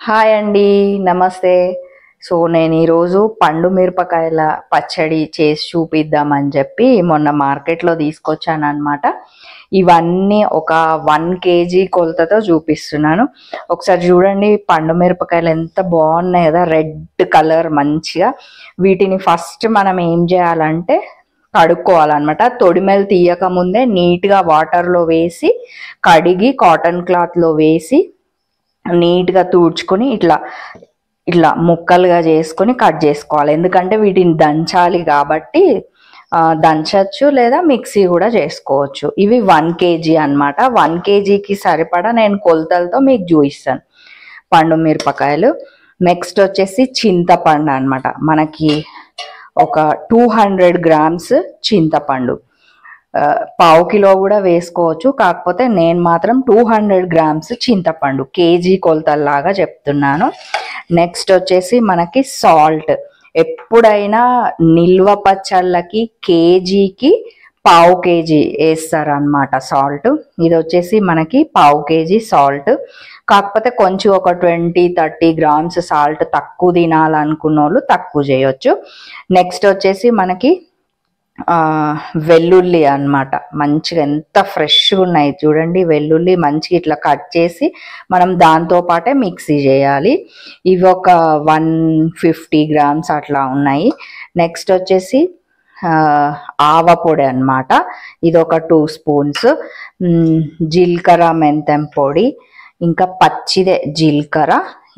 Hi అండి, నమస్తే. So నేను ఈరోజు పండు మిరపకాయల పచ్చడి చేసి చూపిద్దామని చెప్పి మొన్న మార్కెట్లో తీసుకొచ్చాను అనమాట. ఇవన్నీ ఒక 1 kg కొలతతో చూపిస్తున్నాను. ఒకసారి చూడండి, పండు మిరపకాయలు ఎంత బాగున్నాయి కదా, రెడ్ కలర్ మంచిగా. వీటిని ఫస్ట్ మనం ఏం చేయాలంటే కడుక్కోవాలన్నమాట. తొడిమెలు తీయక ముందే నీట్గా వాటర్లో వేసి కడిగి కాటన్ క్లాత్లో వేసి నీట్గా తుడుచుకొని ఇట్లా ఇట్లా ముక్కలుగా చేసుకొని కట్ చేసుకోవాలి. ఎందుకంటే వీటిని దంచాలి కాబట్టి దంచచ్చు, లేదా మిక్సీ కూడా చేసుకోవచ్చు. ఇవి 1 kg అనమాట. 1 kgకి సరిపడా నేను కొలతలతో మీకు చూపిస్తాను పండు మిరపకాయలు. నెక్స్ట్ వచ్చేసి చింతపండు అనమాట. మనకి ఒక 200 grams చింతపండు, 1/2 కిలో కూడా వేసుకోవచ్చు. కాకపోతే నేను మాత్రం 200 grams చింతపండు, కేజీ కొలతల్లాగా చెప్తున్నాను. నెక్స్ట్ వచ్చేసి మనకి సాల్ట్. ఎప్పుడైనా నిల్వ పచ్చళ్ళకి కేజీకి 1/2 kg వేస్తారనమాట సాల్ట్. ఇది వచ్చేసి మనకి 1/2 kg సాల్ట్. కాకపోతే కొంచెం ఒక 20-30 grams సాల్ట్ తక్కువ తినాలనుకున్న వాళ్ళు తక్కువ చేయొచ్చు. నెక్స్ట్ వచ్చేసి మనకి వెల్లుల్లి అన్నమాట. మంచిగా ఎంత ఫ్రెష్గా ఉన్నాయి చూడండి. వెల్లుల్లి మంచిగా ఇట్లా కట్ చేసి మనం దాంతో పాటే మిక్సీ చేయాలి. ఇవి ఒక 150 grams అట్లా ఉన్నాయి. నెక్స్ట్ వచ్చేసి ఆవ పొడి అన్నమాట. ఇది ఒక 2 spoons. జీలకర్ర మెంతం పొడి, ఇంకా పచ్చిదే జీలకర్ర.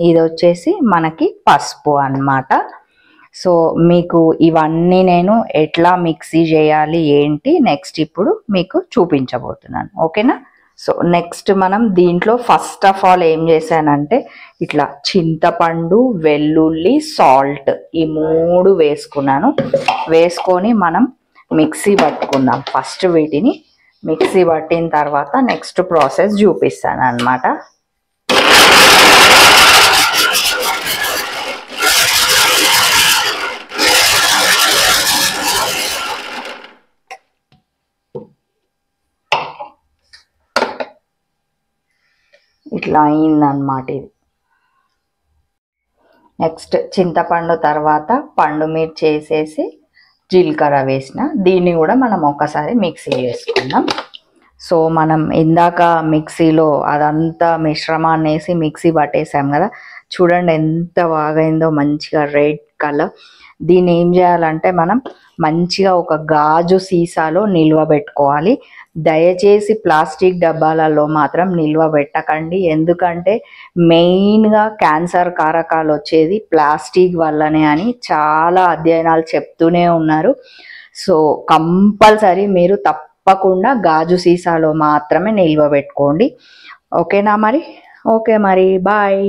ఇది వచ్చేసి మనకి పసుపు అన్నమాట. సో మీకు ఇవన్నీ నేను ఎట్లా మిక్సీ చేయాలి ఏంటి నెక్స్ట్ ఇప్పుడు మీకు చూపించబోతున్నాను, ఓకేనా. సో నెక్స్ట్ మనం దీంట్లో ఫస్ట్ ఆఫ్ ఆల్ ఏం చేశానంటే ఇట్లా చింతపండు, వెల్లుల్లి, సాల్ట్ ఈ 3 వేసుకున్నాను. వేసుకొని మనం మిక్సీ పట్టుకుందాం. ఫస్ట్ వీటిని మిక్సీ పట్టిన తర్వాత నెక్స్ట్ ప్రాసెస్ చూపిస్తాను అన్నమాట. ఇట్లా అయిందన్నమాట ఇది. నెక్స్ట్ చింతపండు తర్వాత పండు మిర్చి వేసేసి జీలకర్ర వేసిన దీన్ని కూడా మనం ఒకసారి మిక్సీ చేసుకుందాం. సో మనం ఇందాక మిక్సీలో అదంతా మిశ్రమాన్ని వేసి మిక్సీ పట్టేసాం కదా, చూడండి ఎంత బాగా అయిందో, మంచిగా రెడ్ కలర్. దీన్ని ఏం చేయాలంటే మనం మంచిగా ఒక గాజు సీసాలో నిల్వ పెట్టుకోవాలి. దయచేసి ప్లాస్టిక్ డబ్బాలలో మాత్రం నిల్వ పెట్టకండి. ఎందుకంటే మెయిన్గా క్యాన్సర్ కారకాలు వచ్చేది ప్లాస్టిక్ వల్లనే అని చాలా అధ్యయనాలు చెప్తూనే ఉన్నారు. సో కంపల్సరీ మీరు తప్పకుండా గాజు సీసాలో మాత్రమే నిల్వ పెట్టుకోండి, ఓకేనా మరి. ఓకే మరి, బాయ్.